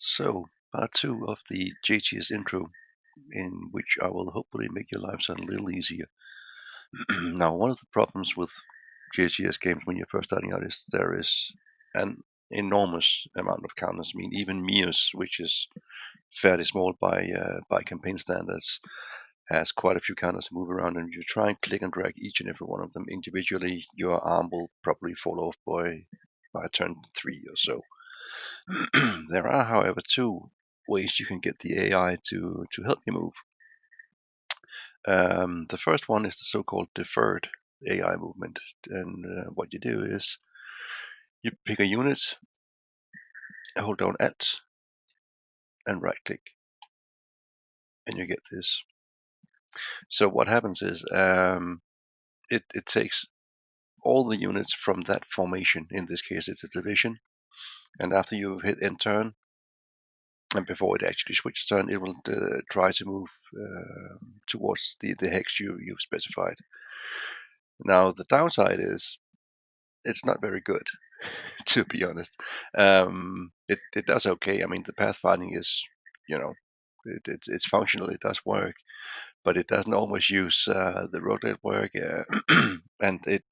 So, part two of the JTS intro, in which I will hopefully make your life sound a little easier. Now, one of the problems with JTS games when you're first starting out is there is an enormous amount of counters. I mean, even Mios, which is fairly small by campaign standards, has quite a few counters to move around, and if you try and click and drag each and every one of them individually, your arm will probably fall off by turn 3 or so. There are, however, two ways you can get the AI to help you move. The first one is the so-called deferred AI movement, and what you do is you pick a unit, hold down Alt, and right-click, and you get this. So what happens is it takes all the units from that formation. In this case, it's a division, and after you've hit end turn, and before it actually switches turn, it will try to move towards the hex you've specified. Now, the downside is it's not very good, to be honest. It does okay. I mean, the pathfinding is, you know, it's functional. It does work, but it doesn't always use the road network, and it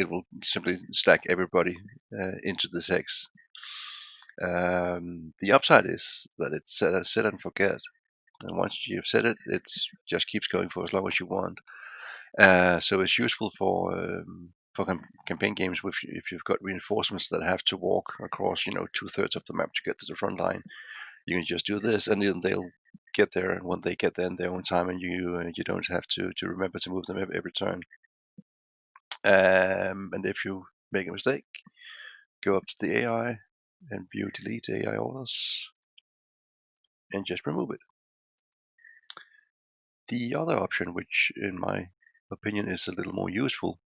will simply stack everybody into this hex. The upside is that it's set and forget, and once you've set it, it just keeps going for as long as you want. So it's useful for campaign games if you've got reinforcements that have to walk across 2/3 of the map to get to the front line. You can just do this, and then they'll get there, and when they get there in their own time, and you don't have to remember to move them every turn. And if you make a mistake, go up to the AI and view delete AI orders and just remove it. The other option, which in my opinion is a little more useful,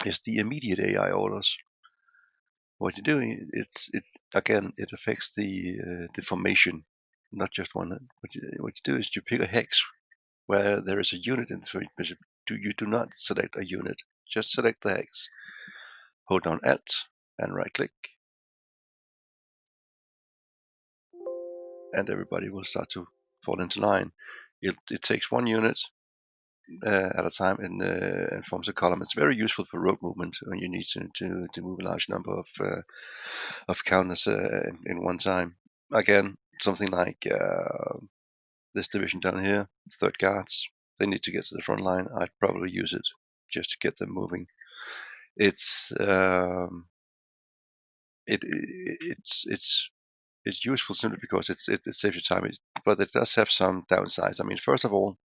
is the immediate AI orders. What you're doing, it affects the formation, not just one. What you do is you pick a hex where there is a unit in the you do not select a unit, just select the hex. Hold down Alt and right click, and everybody will start to fall into line. It takes one unit at a time and forms a column. It's very useful for road movement when you need to move a large number of counters in one time. Again, something like this division down here, third guards, they need to get to the front line. I'd probably use it just to get them moving. It's useful simply because it saves you time, but it does have some downsides. I mean, first of all,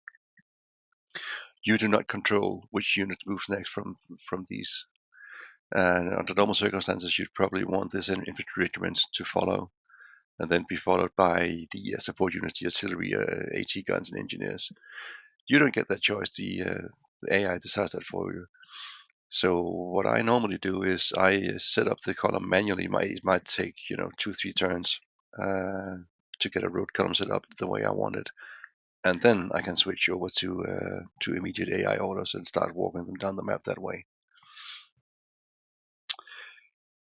you do not control which unit moves next from these. And under normal circumstances, you'd probably want this infantry regiment to follow, and then be followed by the support units, the artillery, AT guns, and engineers. You don't get that choice. The AI decides that for you. So what I normally do is I set up the column manually. It might take 2-3 turns to get a road column set up the way I want it, and then I can switch over to immediate AI orders and start walking them down the map that way.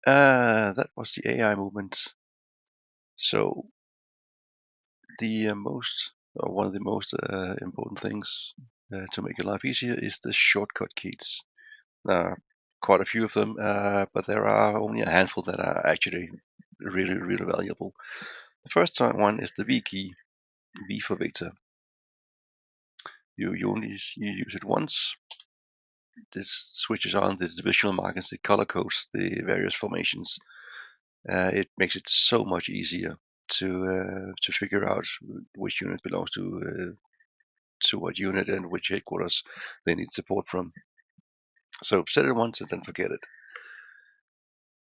That was the AI movement. So the one of the most important things to make your life easier is the shortcut keys. Quite a few of them, but there are only a handful that are actually really, really valuable. The first one is the V key, V for Victor. You use it once. This switches on the divisional markers, the color codes, the various formations. It makes it so much easier to figure out which unit belongs to what unit and which headquarters they need support from. So set it once and then forget it.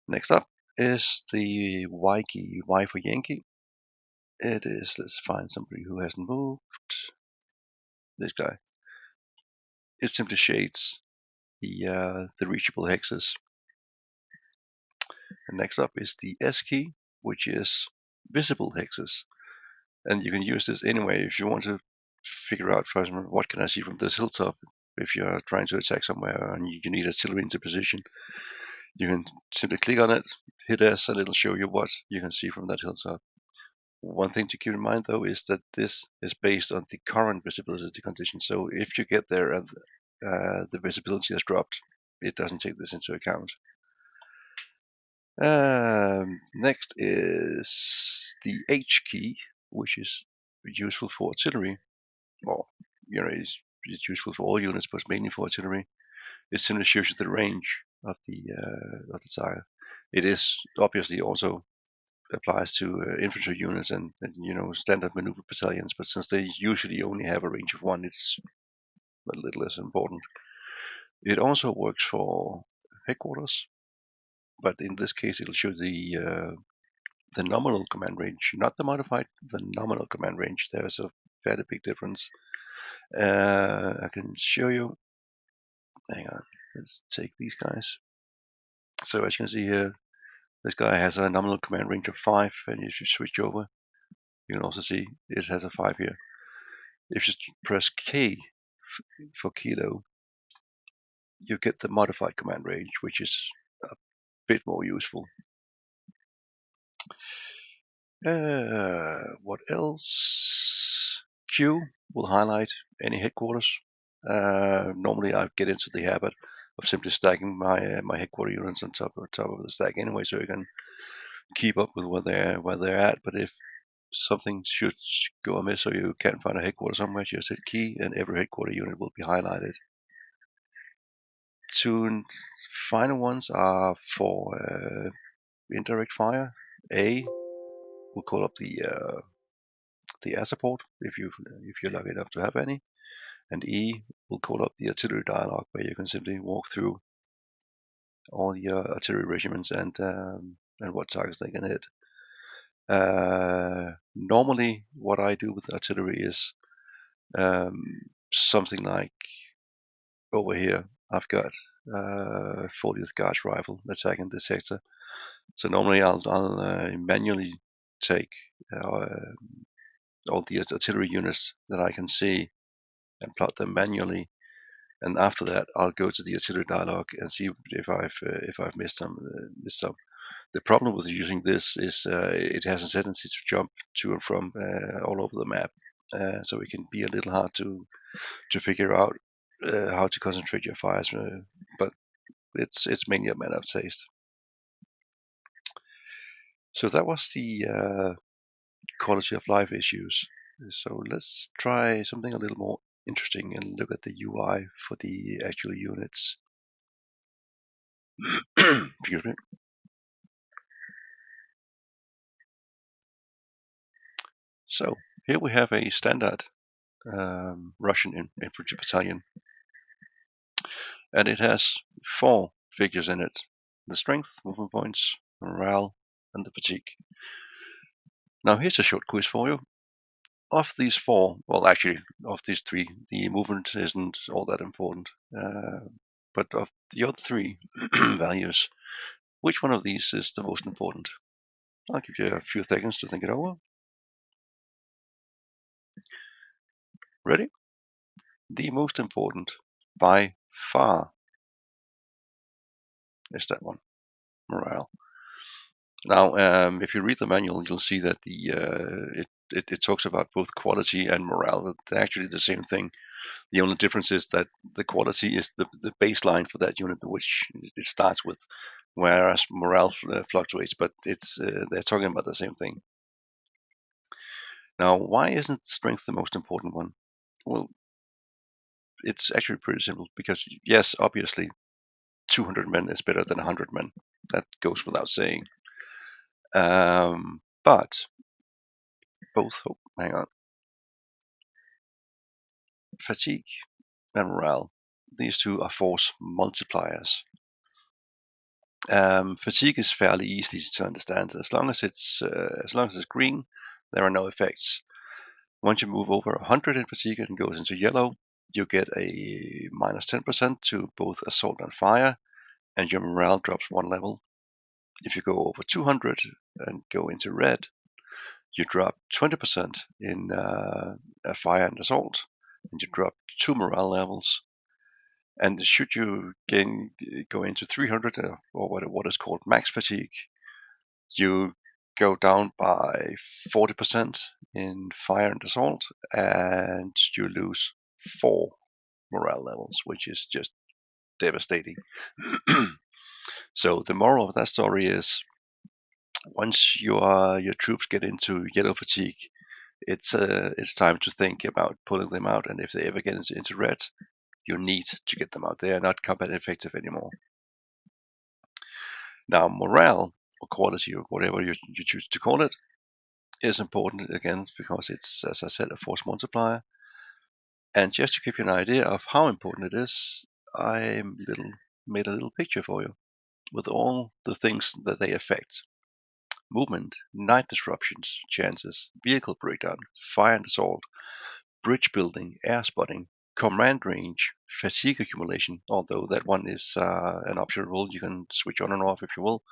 Next up is the Y key, Y for Yankee. It is, let's find somebody who hasn't moved. This guy. It simply shades the reachable hexes. And next up is the S key, which is visible hexes. And you can use this anyway if you want to figure out first what can I see from this hilltop if you're trying to attack somewhere and you need artillery into position. You can simply click on it, hit S, and it'll show you what you can see from that hilltop. One thing to keep in mind though is that this is based on the current visibility condition. So if you get there and the visibility has dropped, it doesn't take this into account. Next is the H key, which is useful for artillery. Well, it's useful for all units, but mainly for artillery. It simply shows you the range of the tile. It is obviously also applies to infantry units and standard maneuver battalions, but since they usually only have a range of 1, it's a little less important. It also works for headquarters, but in this case it'll show the nominal command range, not the modified, the nominal command range. There's a fairly big difference. I can show you. Hang on, let's take these guys. So as you can see here, this guy has a nominal command range of 5, and if you switch over, you can also see it has a 5 here. If you press K for kilo, you get the modified command range, which is a bit more useful. What else? Q will highlight any headquarters. Normally I get into the habit of simply stacking my headquarter units on top of the stack anyway, so you can keep up with where they're at. But if something should go amiss or you can't find a headquarter somewhere, just hit key and every headquarter unit will be highlighted. Two final ones are for indirect fire. A will call up the support if you're lucky enough to have any, and E will call up the artillery dialog, where you can simply walk through all your artillery regiments and what targets they can hit. Normally, what I do with artillery is something like over here. I've got 40th Guards rifle attacking this sector. So normally I'll manually take all the artillery units that I can see and plot them manually, and after that I'll go to the artillery dialog and see if I've missed some. The problem with using this is it has a tendency to jump to and from all over the map, so it can be a little hard to figure out how to concentrate your fires, but it's mainly a matter of taste. So that was the quality of life issues. So let's try something a little more interesting and look at the UI for the actual units. Excuse me. So here we have a standard Russian infantry battalion, and it has 4 figures in it: the strength, movement points, morale, and the fatigue. Now here's a short quiz for you. Of these 4, well actually of these 3, the movement isn't all that important, but of the other 3 values, which one of these is the most important? I'll give you a few seconds to think it over. Ready? The most important by far is that one, morale. Now, if you read the manual, you'll see that it talks about both quality and morale. They're actually the same thing. The only difference is that the quality is the baseline for that unit, which it starts with, whereas morale fluctuates. But they're talking about the same thing. Now, why isn't strength the most important one? Well, it's actually pretty simple, because yes, obviously 200 men is better than 100 men. That goes without saying. But both, hang on, fatigue and morale, these two are force multipliers. Fatigue is fairly easy to understand. As long as it's green, there are no effects. Once you move over 100 in fatigue and goes into yellow, you get a minus 10% to both assault and fire, and your morale drops 1 level. If you go over 200 and go into red, you drop 20% in fire and assault, and you drop 2 morale levels. And should you go into 300 or what is called max fatigue, you go down by 40% in fire and assault, and you lose 4 morale levels, which is just devastating. So the moral of that story is, once your troops get into yellow fatigue, it's time to think about pulling them out, and if they ever get into red, you need to get them out. They are not combat effective anymore. Now, morale or quality or whatever you choose to call it is important again because it's, as I said, a force multiplier. And just to give you an idea of how important it is, I made a little picture for you with all the things that they affect: movement, night disruptions, chances, vehicle breakdown, fire and assault, bridge building, air spotting, command range, fatigue accumulation, although that one is an optional rule you can switch on and off if you will,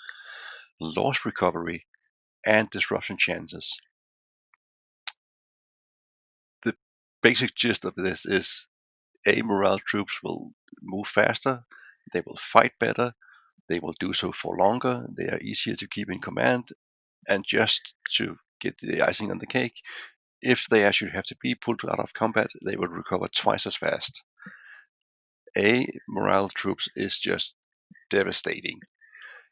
loss recovery, and disruption chances. The basic gist of this is morale troops will move faster, they will fight better, they will do so for longer, they are easier to keep in command, and just to get the icing on the cake, if they actually have to be pulled out of combat, they will recover twice as fast. Morale troops is just devastating.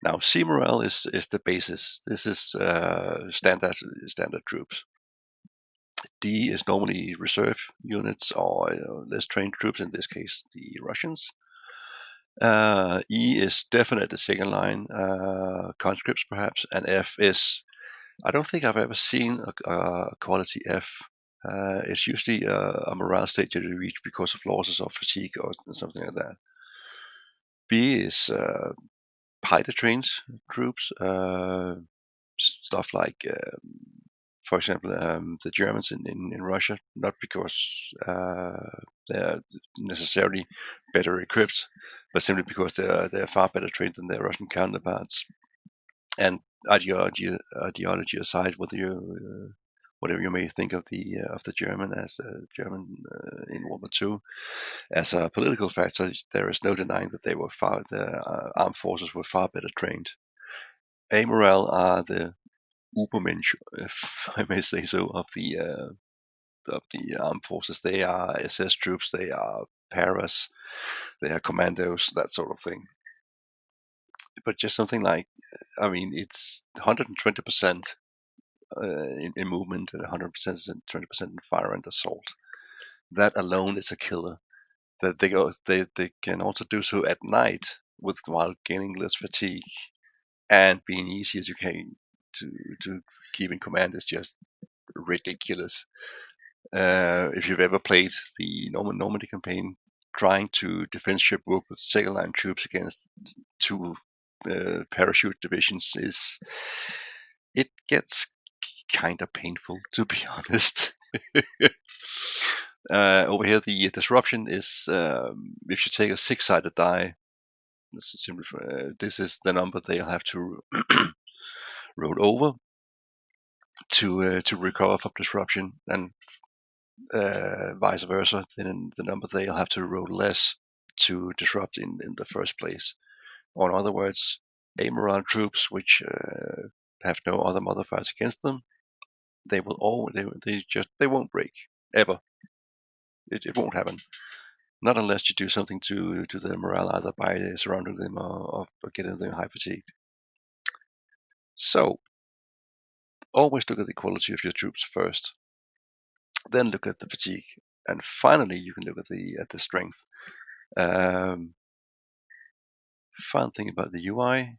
Now, C morale is the basis. This is standard troops. D is normally reserve units or less trained troops, in this case the Russians. E is definitely the second line, conscripts perhaps, and F is, I don't think I've ever seen a quality F. It's usually a morale state that you reach because of losses of fatigue or something like that. B is highly trained troops, stuff like, for example, the Germans in Russia, not because they're necessarily better equipped, but simply because they're far better trained than their Russian counterparts. And ideology aside, whatever you may think of the German as a German in World War II, as a political factor, there is no denying that the armed forces were far better trained. A morale are the Ubermensch, if I may say so, of the armed forces. They are SS troops, they are paras, they are commandos, that sort of thing. But just something like, I mean, it's 120% in movement and 100% and 20% in fire and assault. That alone is a killer. That they can also do so at night while gaining less fatigue and being easier to keep in command is just ridiculous. If you've ever played the Normandy campaign, trying to defend Sherbrooke with second line troops against 2 parachute divisions it gets kind of painful, to be honest. Over here, the disruption is, if you take a 6-sided die, this is the number they'll have to roll over to recover from disruption, and vice versa. Then the number they'll have to roll less to disrupt in the first place. Or in other words, morale troops which have no other modifiers against them, they won't break ever. It won't happen. Not unless you do something to their morale, either by surrounding them or getting them high fatigued. So always look at the quality of your troops first, then look at the fatigue, and finally you can look at the strength. Fun thing about the UI,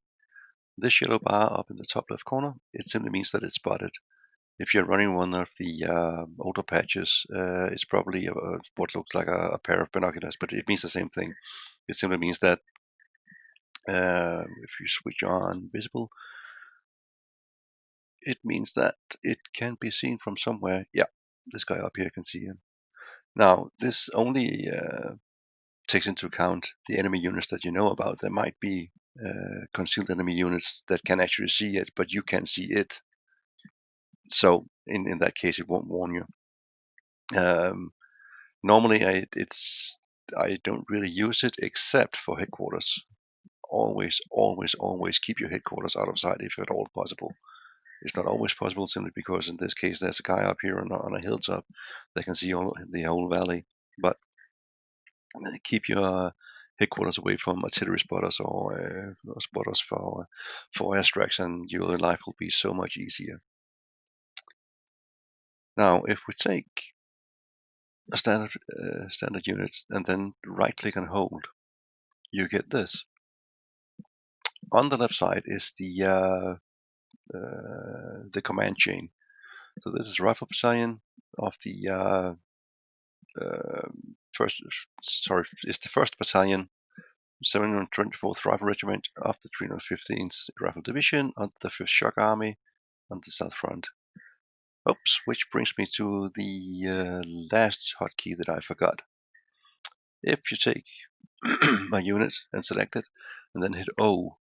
this yellow bar up in the top left corner, it simply means that it's spotted. If you're running one of the older patches, it's probably what looks like a pair of binoculars, but it means the same thing. It simply means that if you switch on visible, it means that it can be seen from somewhere. Yeah, this guy up here can see him. Now, this only takes into account the enemy units that you know about. There might be concealed enemy units that can actually see it, but you can't see it. So in that case, it won't warn you. Normally, it's I don't really use it except for headquarters. Always, always, always keep your headquarters out of sight if at all possible. It's not always possible simply because in this case there's a guy up here on a hilltop that can see the whole valley. But keep your headquarters away from artillery spotters or spotters for airstrikes, and your life will be so much easier. Now, if we take a standard unit and then right-click and hold, you get this. On the left side is the command chain. So this is Rifle Battalion of the it's the 1st Battalion, 724th Rifle Regiment of the 315th Rifle Division on the 5th Shock Army on the South Front. Oops, which brings me to the last hotkey that I forgot. If you take my unit and select it, and then hit O,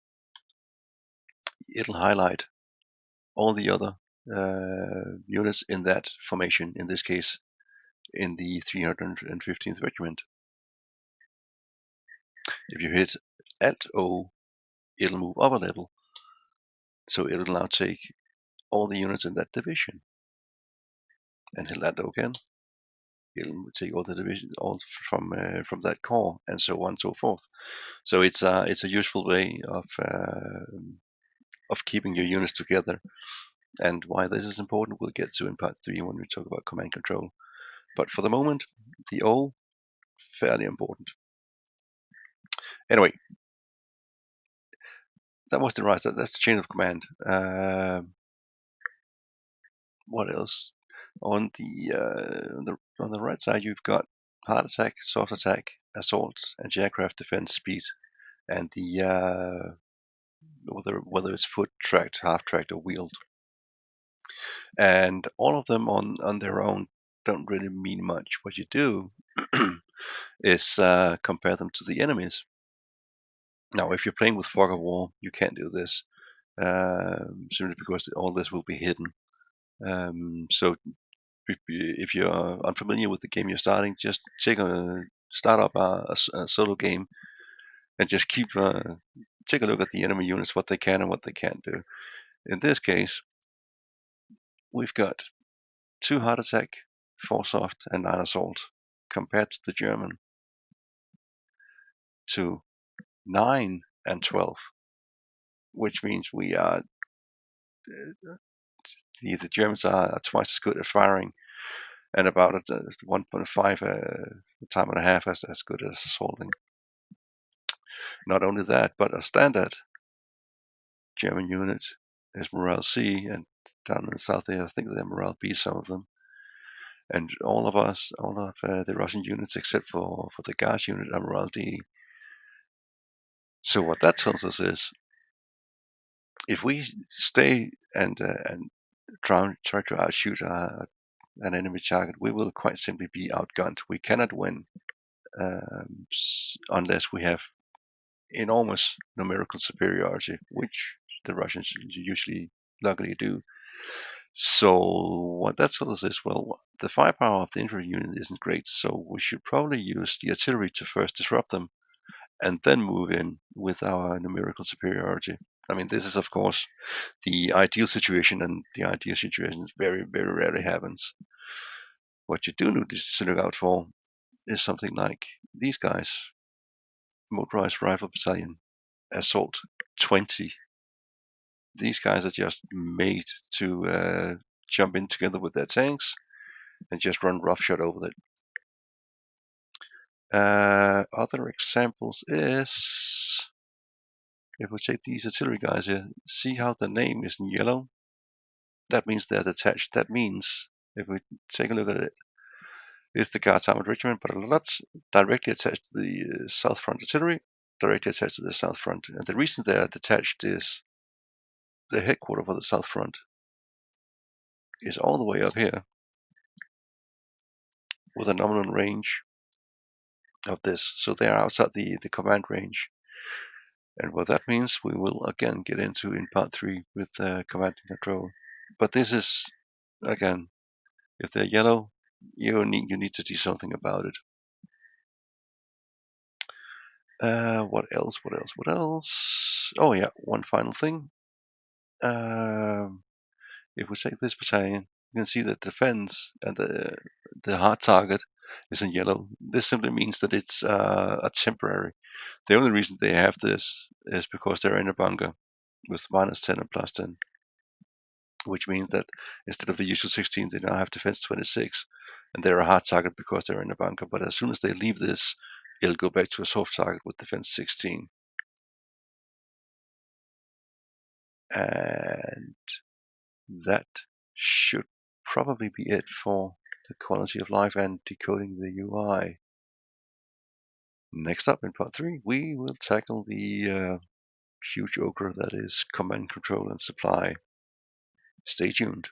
it'll highlight all the other units in that formation, in this case, in the 315th Regiment. If you hit Alt-O, it'll move up a level. So it'll now take all the units in that division. And hit Alt-O again. It'll take all the division, all from that corps, and so on and so forth. So it's a useful way of keeping your units together. And why this is important, we'll get to in part 3 when we talk about command control. But for the moment, the O, fairly important. Anyway, that was the rise. That's the chain of command. What else? On the right side, you've got hard attack, soft attack, assault, and aircraft defense speed, and the whether it's foot tracked, half tracked, or wheeled. And all of them on their own don't really mean much. What you do is compare them to the enemies. Now, if you're playing with fog of war, you can't do this simply because all this will be hidden. So if you're unfamiliar with the game you're starting, just start up a solo game and just take a look at the enemy units, what they can and what they can't do. In this case, we've got 2 hard attack, 4 soft, and 9 assault, compared to the German to 9 and 12, which means we are the Germans are twice as good at firing and about 1.5 time and a half as good as assaulting. Not only that, but a standard German unit is morale C, and down in the south there, I think they're morale B, some of them. And all of the Russian units, except for the Guards unit, are morale D. So what that tells us is, if we stay and try to outshoot an enemy target, we will quite simply be outgunned. We cannot win unless we have enormous numerical superiority, which the Russians usually luckily do. So what that tells us is, well, the firepower of the infantry unit isn't great, so we should probably use the artillery to first disrupt them and then move in with our numerical superiority. I mean, this is, of course, the ideal situation, and the ideal situation very, very rarely happens. What you do need to look out for is something like these guys: Motorized Rifle Battalion, Assault 20. These guys are just made to jump in together with their tanks and just run roughshod over it. Other examples is, if we take these artillery guys here, see how the name is in yellow? That means they're detached. That means, if we take a look at it, it's the Guards Armored Regiment, but a lot directly attached to the South Front artillery, directly attached to the South Front. And the reason they are detached is the headquarters for the South Front is all the way up here with a nominal range of this. So they are outside the command range. And what that means, we will again get into in part 3 with command and control. But this is, again, if they're yellow, you need to do something about it. What else? Oh yeah, one final thing. If we take this battalion, you can see that the defense and the hard target is in yellow. This simply means that it's a temporary. The only reason they have this is because they're in a bunker with -10 and +10, which means that instead of the usual 16, they now have defense 26, and they're a hard target because they're in a bunker. But as soon as they leave this, it'll go back to a soft target with defense 16. And that should probably be it for the quality of life and decoding the UI. Next up in part 3, we will tackle the huge ogre that is command control and supply. Stay tuned.